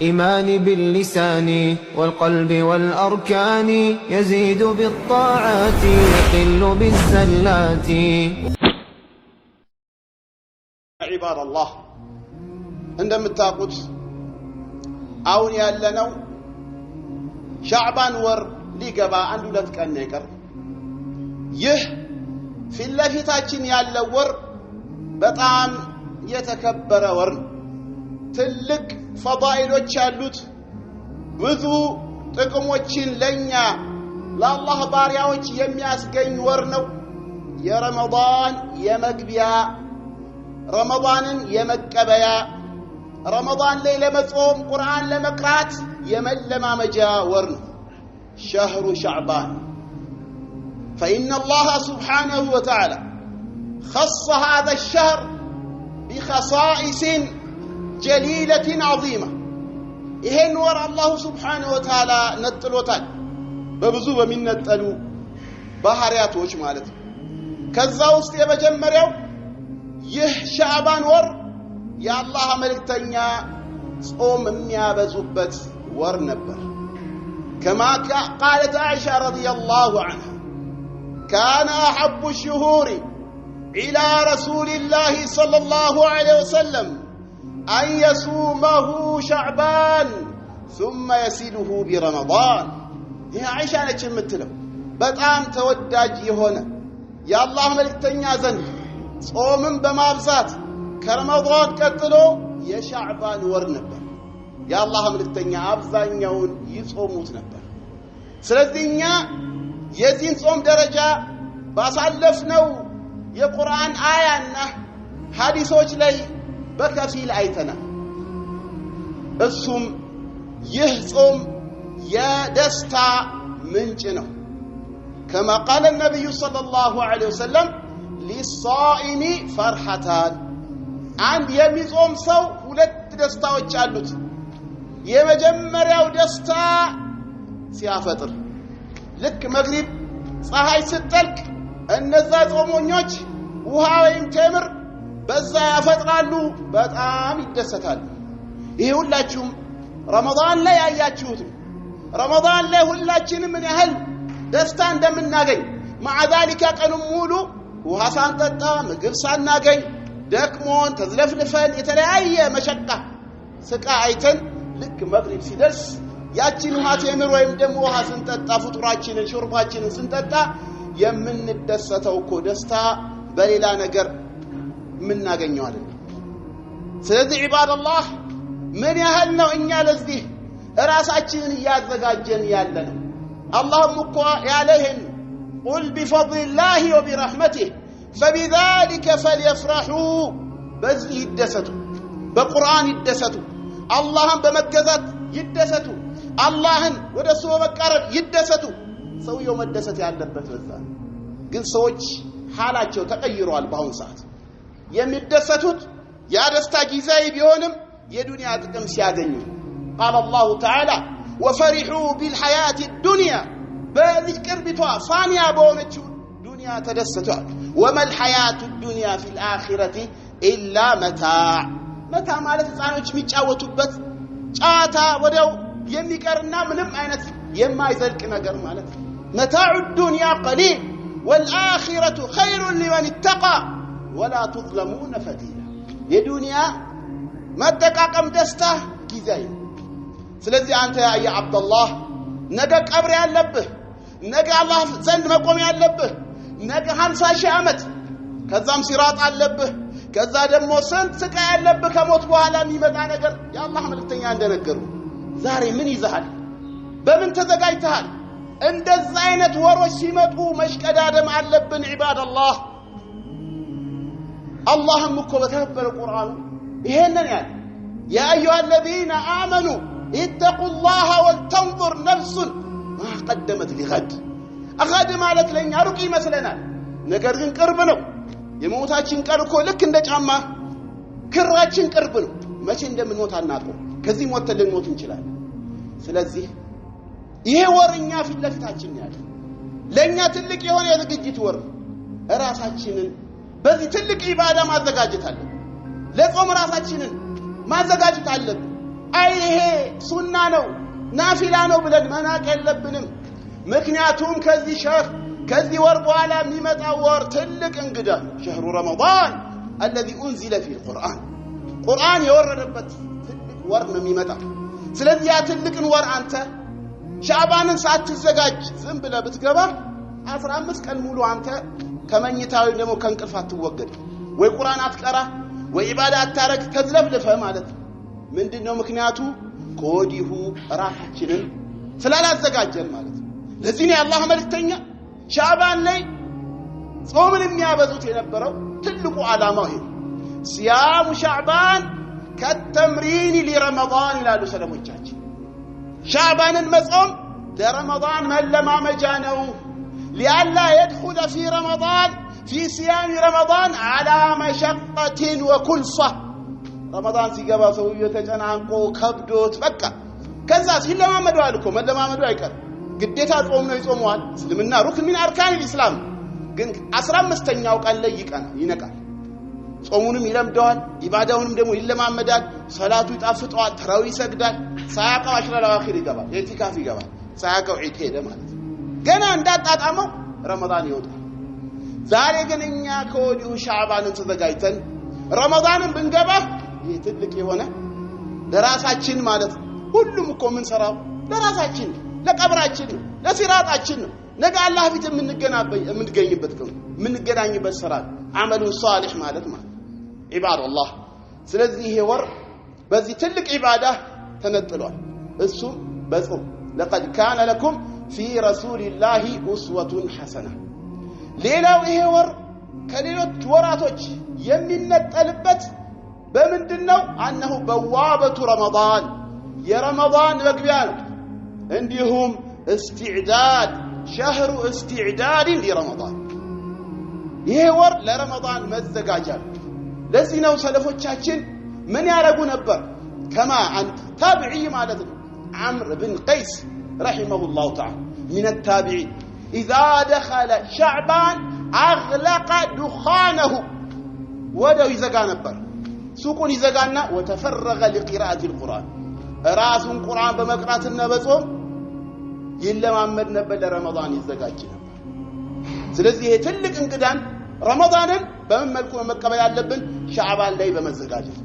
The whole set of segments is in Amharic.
إيمان باللسان والقلب والأركان يزيد بالطاعات يقل بالزلات. عباد الله عندما تقول አሁን ያለነው ሻዕባን ወር ሊገባ አንድ ሁለት ቀን ነገር ይህ ፊትለፊታችን ያለው ወር በጣም የተከበረ ወር ትልቅ ፈዳኢሎች ያሉት ብዙ ጥቅሞችን ለኛ ለአላህ ባሪያዎች የሚያስገኝ ወር ነው። የረመዳን የመግቢያ ረመዳንን የመቀበያ رمضان ليلة مصوم قرآن لمقرات يملما مجا ورن شهر شعبان فإن الله سبحانه وتعالى خص هذا الشهر بخصائص جليلة عظيمة إهن ور الله سبحانه وتعالى نتلوتان ببزوب من نتلو بحريات وجمالت كذاوست يبجمريو يه شعبان ور يا الله ملكتنيا صوم የሚያበዙበት ወር ነበር كما قالت عائشة رضي الله عنها كان أحب الشهور إلى رسول الله صلى الله عليه وسلم أن يصومه شعبان ثم يسيله برمضان يا عائشة ነች የምትለው በጣም ተወዳጅ የሆነ يا الله ملكتنيا ዘንድ ጾምን በማብዛት ከረመዳን ቀጥሎ የሻዕባን ወር ነበር የአላህ መልእክተኛ አብዛኛውን ይጾሙት ነበር። ስለዚህኛ የዚህን ጾም ደረጃ ባሳለፍነው የቁርአን አያና ሐዲሶች ላይ በከፊል አይተናል። እሱም ይህ ጾም የደስታ ምንጭ ነው። كما قال النبي صلى الله عليه وسلم للصائم فرحتان አንድ የሚጾም ሰው ሁለት ደስታዎች አሉት። የመጀመሪያው ደስታ ሲያፈጥር ልክ መግሪብ ፀሐይ ስትጠልቅ እነዛ ጾመኞች ውሃ ወይም ተምር በዛ ያፈጥራሉ፣ በጣም ይደሰታሉ። ይሄ ሁላችሁም ረመዳን ላይ ያያችሁት ረመዳን ላይ ሁላችንም ምን ያህል ደስታ እንደምናገኝ مع ذلك ቀኑን ሙሉ ውሃ ሳንጠጣ ምግብ ሳናገኝ ደክሞን ተዝለፍልፈን የተለያየ መሸቃ ስቃ አይተን ልክ መግሪብ ሲደርስ ያቺን ውሃ ተምር ወይም ደግሞ ውሃ ስንጠጣ ፍጡራችንን ሹርባችንን ስንጠጣ የምንደሰተው እኮ ደስታ በሌላ ነገር ምናገኘው አይደለም። ስለዚህ ኢባደላህ ምን ያህል ነው እኛ ለዚህ ራሳችንን ያዘጋጀን ያለነው። አላህም እኮ ያለህን ቁል ቢፈድሊላሂ ወቢረህመቲሂ فبذلك فليفرحوا بذي يدستوا بقرآن يدستوا اللهم بمجزات يدستوا اللهم ودسوا مقرب يدستوا سو يوم الدست ያለበት በዛ ግን ሰዎች ሐላቸው ተቀይሯል። በአሁን ሰዓት የሚደሰቱት ያ ደስታ ጊዜያዊ ቢሆንም የዱንያ ጥቅም ሲያገኙ قال الله تعالى وفرحوا بالحياة الدنيا በዚክር ቢቷ ፋኒያ በሆነችው ዱንያ ተደሰቷል። وما الحياة الدنيا في الآخرة إلا متاع متاع ማለት ህፃኖች የሚጫወቱበት ጫታ ወዲያው የሚቀርና ምንም አይነት የማይዘልቅ ነገር ማለት متاع الدنيا قليل والآخرة خير لمن اتقى ولا تظلمون فتيلا የዱንያ መጠቃቀም ደስታ ጊዜያዊ። ስለዚህ አንተ ያ አብዱላህ ነገ ቀብር ያለብህ ነገ አላህ ዘንድ መቆም ያለብህ ነገ 50 ሺህ ዓመት ከዛም ሲራጥ አለብህ ከዛ ደግሞ ስንት ስቃይ ያለብህ ከሞት በኋላ የሚመጣ ነገር የአላህ መልእክተኛ እንደነገሩ ዛሬ ምን ይዘሃል? በምን ተዘጋጅተሃል? እንደዛ አይነት ወሮች ሲመጡ መሽቀዳደም አለብን ኢባደላህ። አላህም እኮ በተከበረ ቁርአኑ ይሄንን ያለ ያ አዩሃ الذين آمنوا اتقوا الله ولتنظر نفس ما قدمت لغد አጋድ ማለት ለኛ ሩቅ ይመስለናል፣ ነገር ግን ቅርብ ነው። የሞታችን ቀን እኮ ልክ እንደ ጫማ ክራችን ቅርብ ነው። መቼ እንደምንሞት አናውቅም። ከዚህ ሞተን ልንሞት እንችላለን። ስለዚህ ይሄ ወርኛ ፊት ለፊታችን ያለ ለኛ ትልቅ የሆነ የዝግጅት ወር ራሳችንን በዚህ ትልቅ ኢባዳ ማዘጋጀት አለብን። ለጾም ራሳችንን ማዘጋጀት አለብን። አይ ይሄ ሱና ነው ናፊላ ነው ብለን መናቅ የለብንም ምክንያቱም ከዚህ ወር በኋላ የሚመጣው ወር ትልቅ እንግዳ شهر رمضان الذي انزل فيه القرآن ቁርአን የወረደበት ትልቅ ወር ነው የሚመጣው ስለዚህ ያ ትልቅን ወር አንተ ሻዕባንን ሳትዘጋጅ ዝም ብለህ ብትገባ 15 ቀን ሙሉ አንተ ከመኝታው ደግሞ ከእንቅልፍ አትወገድ ወይ ቁርአን አትቀራ ወይ ኢባዳ አታረግ ተዝለፍልፈ ማለት ምንድነው ምክንያቱ ኮዲሁ ራሳችንን ስላላዘጋጀን ማለት ለዚህ ነው አላህ መልእክተኛ ሻዕባን ላይ ጾምን የሚያበዙት የነበረው ትልቁ ዓላማው ይሄ ሲያሙ ሻዕባን ከተምሪን ለረመዳን ይላሉ ሰለሞቻችን ሻዕባንን መጾም ለረመዳን መለማመጃ ነው لئلا يدخل في رمضان في صيام رمضان على مشقة وكلفة رمضان ሲገባ ሰውየው ተጨናንቆ ከብዶት በቃ ከዛ ሲለማመዱ አልኮ መለማመዱ አይቀር ግዴታ ጾም ነው ይጾመዋል እስልምና ሩክን من اركان الاسلام ግን 15ኛው ቀን ላይ ይነቃል ጾሙንም ይለምደዋል ኢባዳውንም ደግሞ ይለማመዳል ሰላቱ ይጣፍጠዋል ተራዊ ይሰግዳል ሳያቀው አሽራል አኺር ይገባል ኢቲካፍ ይገባል ሳያቀው ዒድ ሄደ ማለት ገና እንዳጣጣመው ረመዳን ይወጣል ዛሬ ግን እኛ ከወዲሁ ሻዕባንን ተዘጋጅተን ረመዳንን ብንገባ ይህ ትልቅ የሆነ ለራሳችን ማለት ሁሉም እኮ ምን ሰራው ለራሳችን ለቀብራችን ለሲራጣችን ነገ አላህ ፊት የምንገናኝበት ስራ አመሉ ሷሊህ ማለት ኢባዳላህ ስለዚህ ይሄ ወር በዚህ ትልቅ ኢባዳ ተነጥሏል እሱ በጾም لقد كان لكم في رسول الله أسوة حسنة ሌላው ይሄ ወር ከሌሎች ወራቶች የሚነጠልበት በምንድነው አንሁ በዋበቱ ረመዳን የረመዳን መግቢያ ነው እንዲሁም استعداد شهر استعداد لرمضان ይሄ ወር ለረመዳን መዘጋጃ ለዚህ ነው ሰለፎቻችን ምን ያረጉ ነበር كما አንተ ታቢዒ ማለት ነው عمرو بن قيس رحمه الله تعالى من التابعين إذا دخل شعبان أغلق دخانه ودو يزغى نبر سوقون يزغانا وتفرغ لقراءة القرآن راس القرآن بمقرات النبصوم يلمامد نبر لرمضان يزغاج نبر ስለዚህ ይሄ ትልቅ እንግዳን ረመዳንን በምን መልኩ መቀበል ያለብን ሻዕባን ላይ በመዘጋጀት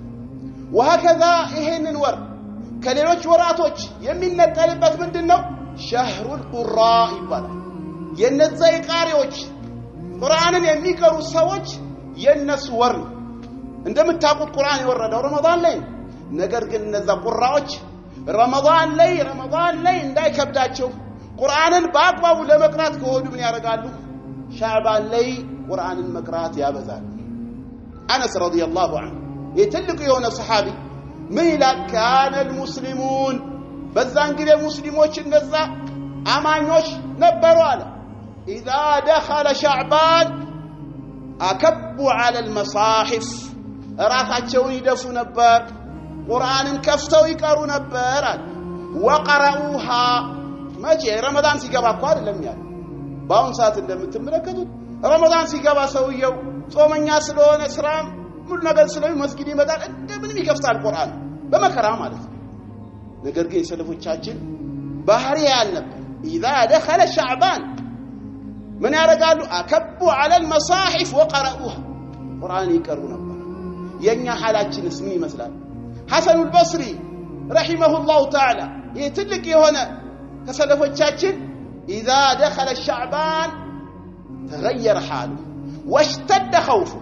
وهكذا ይሄንን ወር ከሌሎች ወራቶች የሚነጠልበት ምንድነው شهر القراء ይባላል የነዛ የቃሪዎች ቁርአንን የሚቀሩ ሰዎች የነሱ ወር እንደምታውቁት ቁርአን የወረደው ረመዳን ላይ ነገር ግን እነዛ ቁራዎች ረመዳን ላይ እንዳይከብዳቸው ቁርአንን በአግባቡ ለመቅራት ከሆዱ ምን ያደርጋሉ ሻዕባን ላይ ቁርአንን መቅራት ያበዛል አነስ ረዲየላሁ ዐንሁ የትልቁ የሆነ ሰሃቢ ምን ይላል ካነ المسلمون በዛን ጊዜ ሙስሊሞች እነዛ አማኞች ነበሩ አለ اذا دخل شعبان اكبوا على المصاحف ራሳቸውን ይደፉ ነበር ቁርአንን ከፍተው ይቀሩ ነበር አለ وقرؤوها መቼ ረመዳን ሲገባ እኮ አይደለም ያለው ባውን ሰዓት እንደምትመለከቱት ረመዳን ሲገባ ሰውየው ጾመኛ ስለሆነ ስራም ሙሉ ነገር ስለሆነ መስጊድ ይመጣል እንደምንም ይከፍታል ቁርአን በመከራ ማለት ነው ነገር ግን ሰለፎቻችን ባህሪ ያልነበር اذا دخل شعبان من ያረጋሉ اكبوا على المصاحف وقرؤوها ቁርአን ይቀሩ ነበር የኛ ሐላችንስ ምን ይመስላል ሐሰን البصري رحمه الله تعالى ይትልቅ የሆነ ከሰለፎቻችን اذا دخل شعبان تغير حاله واشتد خوفه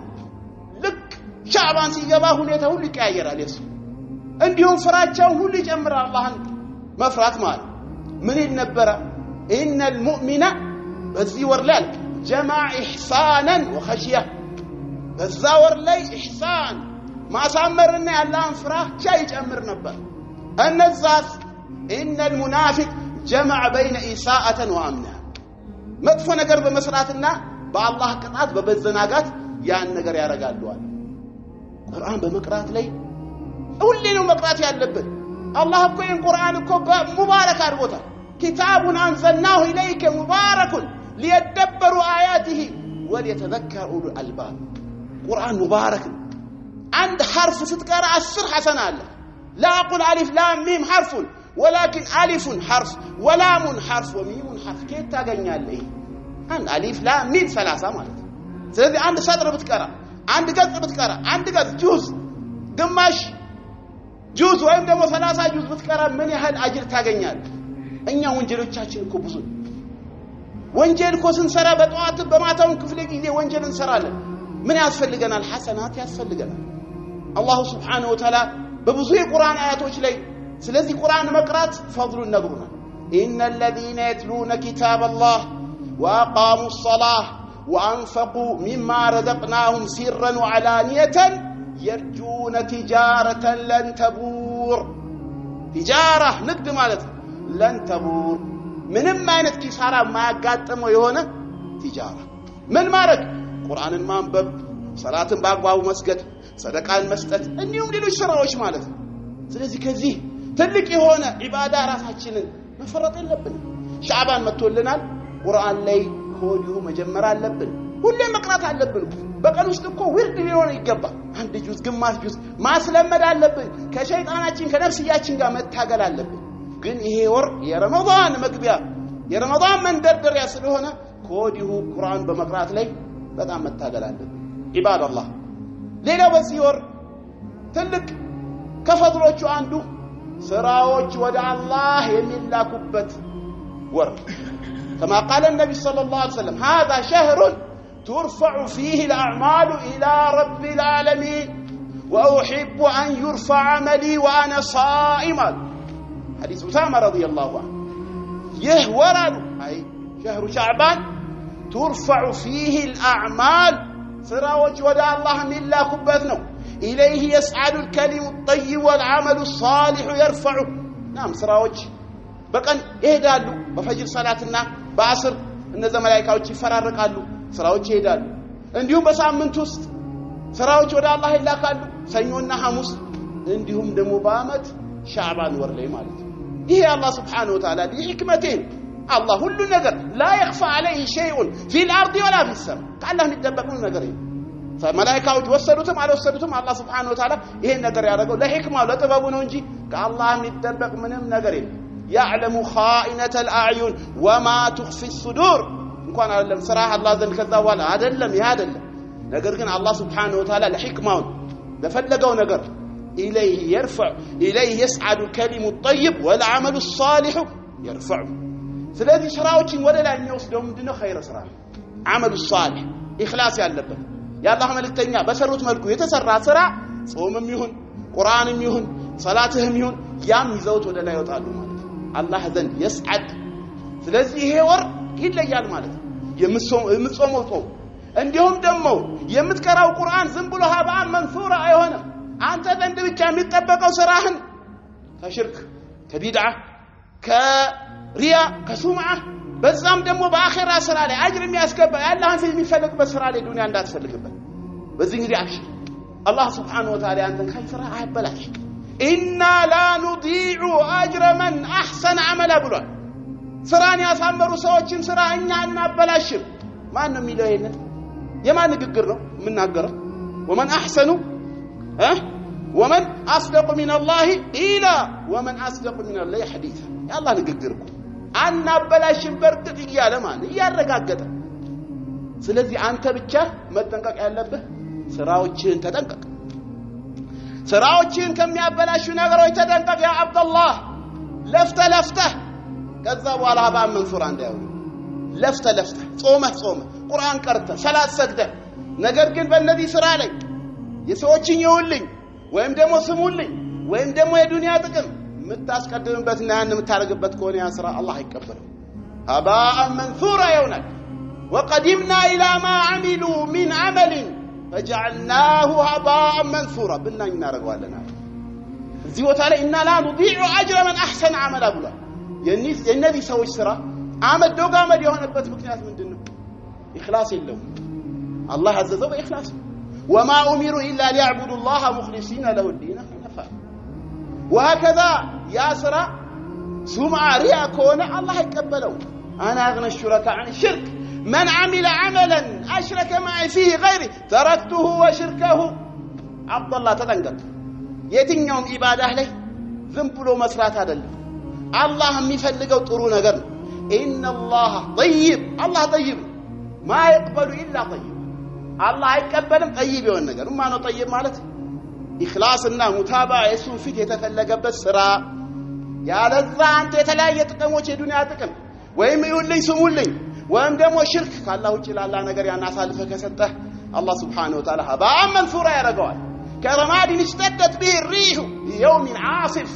لك شعبان ሲገባ ሁኔታው ሁሉ ይቀያየራል የሱ እንዲሁም ፍራቻው ሁሉ ይጨምራል አላህን መፍራት ማለት ምን ይነበረ ان المؤمن በዚህ ወር ላይ جمع احسانا وخشيه በዛ ወር ላይ ኢህሳን ማሳመርና ያላህን ፍራቻ ይጨምር ነበር እነዛስ ان المنافق جمع بين اساءه وامنا መጥፎ ነገር በመስራትና በአላህ ቅጣት በበዘናጋት ያን ነገር ያረጋሉ አለ ቁርአን በመቅራት ላይ ሁሌ ነው መቅራት ያለበት አላህ እኮ ይሄን ቁርአን እኮ ሙባረክ አድርጎታል كتابنا أنزلناه إليك مبارك ليدبروا آياته وليتذكر أولو الألباب قرآن مبارك عند حرف ستقرأ 10 حسنة له لا أقول ألف لام ميم حرف ولكن ألف حرف ولام حرف وميم حرف كيف تاغني عليه أن ألف لام ميم ثلاثة مالت ስለዚህ አንድ ሰጥር ብትቀራ አንድ ገጽ ብትቀራ አንድ ገጽ ጁዝ ግማሽ ጁዝ ወይም ደግሞ 30 ጁዝ ብትቀራ ምን ያህል አጅር ታገኛለህ እኛ ወንጀሎቻችን እኮ ብዙ ወንጀል እኮ ስንሰራ በጧት በማታው ክፍለ ጊዜ ወንጀል እንሰራለን ምን ያስፈልገናል ሐሰናት ያስፈልገናል አላህ Subhanahu Wa Ta'ala በብዙ የቁርአን አያቶች ላይ ስለዚህ ቁርአን መቅራት ፈضሉን ነግሩናል ኢነል ለዚነ የትሉነ ኪታበላህ ወአቃሙ الصلاة وأنفقوا مما رزقناهم سرا وعلانية يرجون تجارة لن تبور تجارة نقد مالت لن تبور من ما ينتكسارا ما قاتموا يهونا تجارة من مالك قرآن المنبب صلاة باقباب مسجد صدقاء المسجد انيهم للو شراوش مالت سلازي كذي تلك يهونا عبادة راساتشنن مفرط اللبن شعبان متولنا قرآن لي ኮዲው መጀመር አለብን ሁሌ መቅራት አለብን በቀን ውስጥ እኮ ወርድ ሊሆን ይገባ አንድ ጁዝ ግማሽ ጁዝ ማስለመድ አለብን ከሸይጣናችን ከነፍስያችን ጋር መታገል አለብን ግን ይሄ ወር የረመዳን መግቢያ የረመዳን መንደርደሪያ ስለሆነ ኮዲው ቁርአን በመቅራት ላይ በጣም መታገል አለብን ኢባዳላህ ሌላው በዚህ ወር ትልቅ ከፈድሎቹ አንዱ ስራዎች ወደ አላህ የሚላኩበት ወር كما قال النبي صلى الله عليه وسلم هذا شهر ترفع فيه الأعمال إلى رب العالمين وأحب أن يرفع عملي وأنا صائما حديث أسامة رضي الله عنه يهورا أي شهر شعبان ترفع فيه الأعمال سراوج ودع الله من الله كبثنا إليه يسعد الكلم الطيب والعمل الصالح يرفعه نعم سراوج በቀን ይሄዳሉ በፈጅር ሰላትና በአስር እነዛ መላእክቶች ይፈራረቃሉ ስራዎች ይሄዳሉ እንዲሁም በሳምንት ውስጥ ስራዎች ወደ አላህ ይላካሉ ሰኞና ሐሙስ እንዲሁም ደግሞ በአመት ሻዕባን ወር ላይ ማለት ነው ይሄ አላህ Subhanahu Wa Ta'ala በህክመቴን አላህ ሁሉ ነገር لا يخفى عليه شيء في الارض ولا في السماء ካላህ የሚደበቀው ነገር የለም فملائكቶች ወሰዱትም አልወሰዱትም አላህ Subhanahu Wa Ta'ala ይሄን ነገር ያደረገው ለህክማው ለጥበቡ ነው እንጂ ከአላህ የሚደበቅ ምንም ነገር የለም يعلم خائنة الأعين وما تخفي الصدور እንኳን አይደለም ስራህ አላህ ዘንድ ከዛ በኋላ አይደለም ይሄ አይደለም ነገር ግን አላህ Subhanahu Wa Ta'ala ለህክማው ለፈለገው ነገር إليه يرفع إليه يسعد الكلم الطيب والعمل الصالح يرفع ስለዚህ ስራዎችን ወደ ላይ የሚወስደው ምንድነው ኸይር ስራ عمل الصالح ኢኽላስ ያለበት ያላህ መልእክተኛ በሰሩት መልኩ የተሰራ ስራ ጾምም ይሁን ቁርአንም ይሁን ሰላትህም ይሁን ያም ይዘውት ወደ ላይ ይወጣሉ ማለት አላህ ዘንድ يسعد ስለዚህ ይሄ ወር ይለያል ማለት የምትጾመው ጾም እንዲሁም ደግሞ የምትቀራው ቁርአን ዝም ብሎ ሀባን መንሱራ አይሆንም አንተ ዘንድ ብቻ የሚጠበቀው ስራህን ከሽርክ ከቢድዓ ከሪያ ከሱምዓ በዛም ደግሞ በአኺራ ስራ ላይ አጅር የሚያስገባ ያላህን ፊት የሚፈልግበት ስራ ላይ ዱንያ እንዳትፈልግበት በዚህ እንግዲህ አክሽ አላህ Subhanahu Wa Ta'ala አንተን ከስራ አይበላሽ إنا لا نضيع أجر من أحسن عملا بلوان سراني أسامروا سواتشين سرا إنيا نابلاشر ما أنه ميلوين يما نقرر من نقرر ومن أحسن ومن أصدق من الله إلا ومن أصدق من الله حديثا يا الله نقرركم أن نابلاشر برقق يا لمان يا رقاقة سلذي أنت بتشاه ما تنقق ألبه سراواتشين تتنقق ስራዎችን ከሚያበላሹ ነገሮች ተጠንቀቅ ያ አብዱላህ ለፍተ ከዛ በኋላ ባን መንሱራ እንዳይሆን ለፍተ ጾመ ቁርአን ቀርተ ሰላት ሰግደ ነገር ግን በእነዚህ ስራ ላይ የሰዎችን ይውልኝ ወይም ደግሞ ስሙልኝ ወይም ደግሞ የዱንያ ጥቅም የምታስቀድምበትና ያን የምታረግበት ከሆነ ያ ስራ አላህ አይቀበለው አባአን መንሱራ ይሆናል وقدمنا الى ما عملوا من عمل فجعلناه هباء منثورا بنا እናረጋዋለና እዚህ ቦታ ላይ እና لا نضيع اجر من احسن عملا ብሏል የነዚህ ሰዎች ስራ አመድ ዶጋመድ የሆነበት ምክንያት ምንድነው ኢኽላስ የለውም አላህ አዘዘው በኢኽላስ وما امروا الا ليعبدوا الله مخلصين له الدين حنفاء وهكذا يا سرا سمع ريا كونه الله يقبله انا اغنى الشركاء عن الشرك من عمل عملا أشرك معي فيه غيري تركته وشركه عبد الله تدنقل يتنيوم إبادة له ዝም ብሎ መስራት አይደለም አላህ የሚፈልገው ጥሩ ነገር ነው ኢነላህ ጠይብ አላህ ጠይብ ማ ይقبل الا ጠይብ አላህ አይቀበልም ጠይብ የሆነ ነገር ማነው ጠይብ ማለት ኢኽላስና ሙታባ የሱን ፊት የተፈለገበት ስራ ያለዛ አንተ የተለያየ ጥቅሞች የዱንያ ጥቅም ወይም ይሁንልኝ ስሙልኝ ወይም ደግሞ ሽርክ ካላህ ውጪ ላላ ነገር ያናሳልፈ ከሰጠህ الله سبحانه وتعالى هباء منثورا يرغوال كرماد اشتدت به الريح يوم عاصف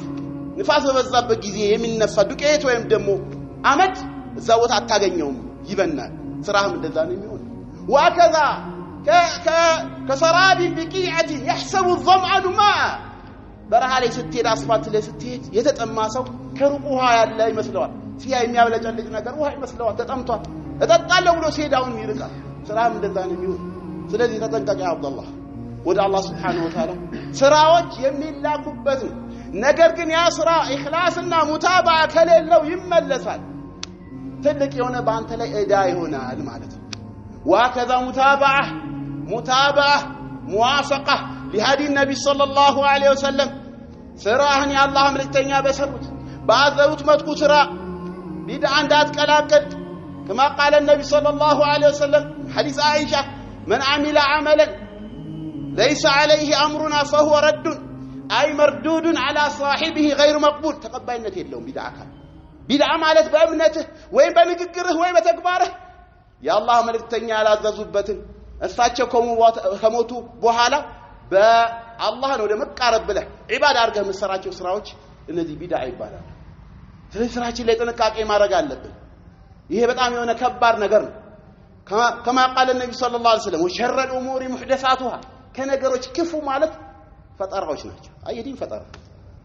نفاس በዛበት ጊዜ የሚነፋ ዱቄት ወይም ደግሞ አመድ እዛው አታገኘውም ይበናል ስራህም እንደዛ ነው የሚሆነው وكذا كسراب بقيعه يحسب الظمآن ماء በረሃ ላይ ስትሄድ አስፋልት ላይ ስትሄድ የተጠማ ሰው ከሩቅ ውሃ ያለ ይመስለዋል ሲያ የሚያበለጨልጭ ነገር ውሃ ይመስለዋል ተጠምቷል እጠጣለሁ ብሎ ሲሄዳውን ይርቃል ስራህም እንደዛ ነው የሚሆነው ስለዚህ ተጠንቀቅ ያ አብዱላህ ወደ አላህ Subhanahu Wa Ta'ala ስራዎች የሚላኩበት ነገር ግን ያ ስራ ኢኽላስና ሙታባ ከሌለው ይመለሳል ትልቅ የሆነ ባንተ ላይ እዳ ይሆናል ማለት ነው وكذا متابعه موافقه لهدي النبي صلى الله عليه وسلم ስራህን ያላህ መልእክተኛ በሰሩት ባዘሩት መጥኩ ስራ ቢድዓ እንዳትቀላቀል كما قال النبي صلى الله عليه وسلم حديث عائشه من عمل عملا ليس عليه امرنا فهو رد اي مردود على صاحبه غير مقبول تقبلنت የለውም ቢድዓ ማለት በእምነትህ ወይ በንግግርህ ወይ በተግባርህ ያላህ መልእክተኛ ያላዘዙበትን እሳቸው ከሞቱ በኋላ በአላህ ነው ለመቃረብ ብለህ ዒባዳ አድርገህ መስራቸው ስራዎች እነዚህ ቢድዓ ይባላል ስለዚህ ስራችን ላይ ጥንቃቄ ማድረግ አለብን ይሄ በጣም የሆነ ከባድ ነገር ነው كما قال النبي صلى الله عليه وسلم وشر الامور محدثاتها كنجروች ክፉ ማለት ፈጠራዎች ናቸው አይዲን ፈጠራ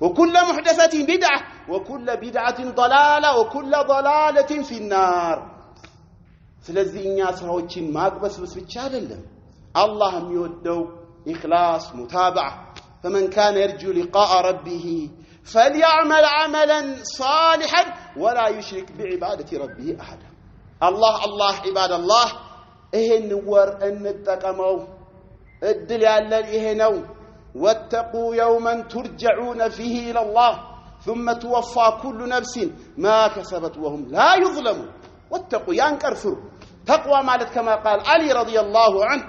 وكل محدثه بدعه وكل بدعه ضلاله وكل ضلاله في النار ስለዚህ እኛ ስራዎችን ማግበስበስ ብቻ አይደለም አላህ የሚወደው ኢኽላስ ሙታባዓ فمن كان يرجو لقاء ربه فليعمل عملا صالحا ولا يشرك بعباده ربه احدا الله عباد الله ይሄን ወር እንጠቀመው እድል ያለን ይሄ ነው واتقوا يوما ترجعون فيه الى الله ثم توفى كل نفس ما كسبت وهم لا يظلمون واتقوا ينكرفوا تقوى مالت كما قال علي رضي الله عنه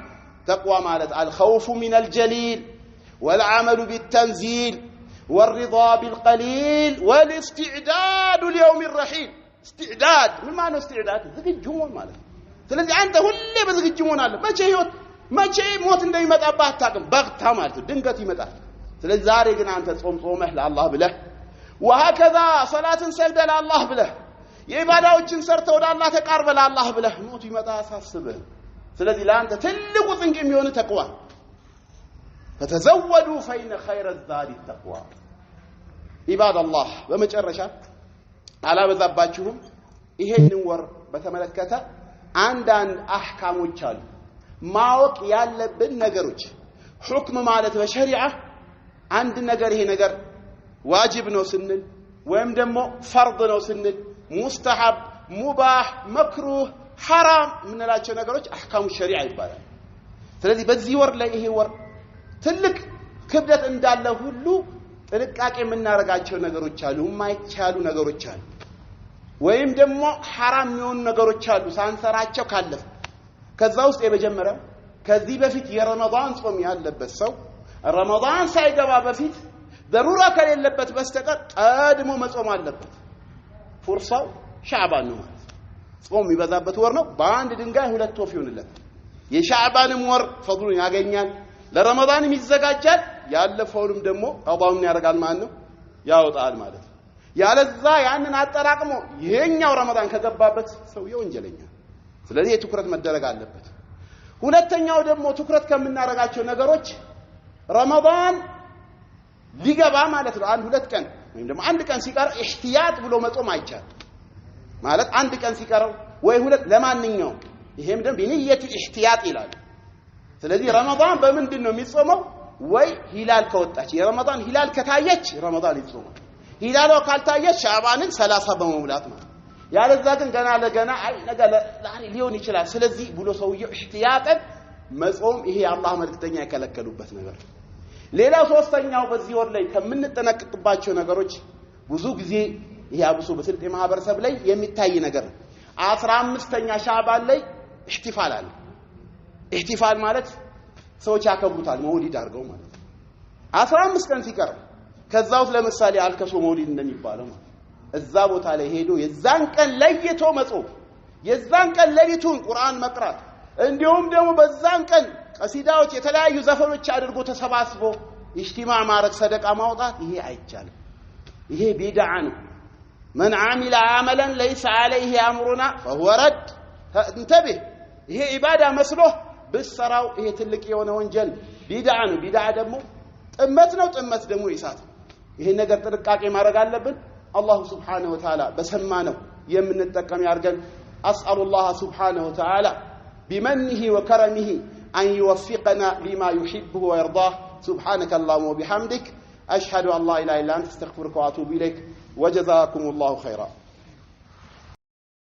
تقوى مالت الخوف من الجليل والعمل بالتنزيل والرضا بالقليل والاستعداد ليوم الرحيل استعداد من معنى استعداد ዝግጁመሆን ማለት ስለዚህ አንተ ሁሌ በዝግጁ መሆን አለ መቼ ሞት እንደሚመጣብህ አታውቅም በግታ ማለት ድንገት ይመጣል ስለዚህ ዛሬ ግን አንተ ጾመህ ለአላህ ብለህ وهكذا صلاتን ሰግደ ለአላህ ብለህ የኢባዳዎችን ሰርተ ወደ አላህ ተቃርበ ለአላህ ብለህ ሞት ይመጣ አሳስበህ ስለዚህ ለአንተ ትልቁ ጥንቅ የሚሆን ተቅዋ فتزودوا فإن خير الزاد التقوى عباد الله በመጨረሻ አላበዛባችሁም ይሄንን ወር በተመለከተ አንዳንድ አህካሞች አሉ ማወቅ ያለብን ነገሮች ሁክም ማለት በሸሪዓ አንድ ነገር ይሄ ነገር ዋጅብ ነው ስንል ወይም ደግሞ ፈርድ ነው ስንል ሙስተሐብ ሙባህ መክሩህ ሐራም ምንላቸው ነገሮች አህካሙ ሸሪዓ ይባላል ስለዚህ በዚህ ወር ላይ ይሄ ወር ትልቅ ክብደት እንዳለ ሁሉ ጥንቃቄ የምናረጋቸው ነገሮች አሉ የማይቻሉ ነገሮች አሉ ወይም ደግሞ ሐራም የሆኑ ነገሮች አሉ ሳንሰራቸው ካለፈ ከዛ ውስጥ የመጀመሪያው ከዚህ በፊት የረመዳን ጾም ያለበት ሰው ረመዳን ሳይገባ በፊት ضرورة ከሌለበት በስተቀር ቀድሞ መጾም አለበት ፉርሳው ሻዕባን ነው ማለት ጾም ይበዛበት ወር ነው በአንድ ድንጋይ ሁለት ወፍ ይሆንለት የሻዕባንም ወር ፈድሉን ያገኛል ለረመዳንም ይዘጋጃል ያለፈውንም ደግሞ ቀዳውን ያደርጋል ማለት ነው ያወጣል ማለት ነው ያለዛ ያንን አጠራቅሞ ይሄኛው ረመዳን ከገባበት ሰው የወንጀለኛ ስለዚህ ትኩረት መደረግ አለበት ሁለተኛው ደግሞ ትኩረት ከምናረጋቸው ነገሮች ረመዳን ሊገባ ማለት ነው አንድ ሁለት ቀን ወይም ደግሞ አንድ ቀን ሲቀር ኢህቲያጥ ብሎ መጾም አይቻልም ማለት አንድ ቀን ሲቀረው ወይ ሁለት ለማንኛው ይሄም ደግሞ በንየት ኢህቲያጥ ይላል ስለዚህ ረመዳን በምንድን ነው የሚጾመው ወይ ሂላል ከወጣች የረመዳን ሂላል ከታየች ረመዳን ይጾማል ሂላሉ ካልታየች ሻዕባንን 30 በመሙላት ማለት ያለዛ ግን ገና ለገና አይ ነገ ዛሬ ሊሆን ይችላል ስለዚህ ብሎ ሰውየው ኢህቲያጥ መጾም ይሄ አላህ መልእክተኛ የከለከሉበት ነገር ሌላው ሶስተኛው በዚህ ወር ላይ ከምንጠነቀቅባቸው ነገሮች ብዙ ጊዜ ይሄ አብሶ በስልጤ ማህበረሰብ ላይ የሚታይ ነገር 15ኛ ሻዕባን ላይ ኢህቲፋል አለ። ኢህቲፋል ማለት ሰዎች ያከብሩታል መውሊድ አድርገው ማለት 15 ቀን ሲቀር ከዛው ለምሳሌ አልከሶ መውሊድ እንደሚባለው እዛ ቦታ ላይ ሄዶ የዛን ቀን ለይቶ መጾም የዛን ቀን ለሊቱን ቁርአን መቅራት እንዲሁም ደግሞ በዛን ቀን ቀሲዳዎች የተለያዩ ዘፈኖች አድርጎ ተሰባስቦ ኢጅቲማዕ ማረግ ሰደቃ ማውጣት ይሄ አይቻልም። ይሄ ቢድዓ ነው። من عمل عملا ليس عليه امرنا فهو رد انتبه ይሄ ኢባዳ መስሎህ ብትሰራው ይሄ ትልቅ የሆነ ወንጀል ቢድዓ ነው። ቢድዓ ደግሞ ጥመት ነው። ጥመት ደግሞ ይሳት። ይሄ ነገር ጥንቃቄ ማድረግ አለብን። አላህ Subhanahu Wa Ta'ala በሰማነው የምንጠቀም ያርገን። أسأل الله سبحانه وتعالى بمنه وكرمه أن يوفقنا لما يحبه ويرضاه. سبحانك اللهم وبحمدك أشهد أن لا إله إلا أنت استغفرك وأتوب إليك وجزاكم الله خيرا.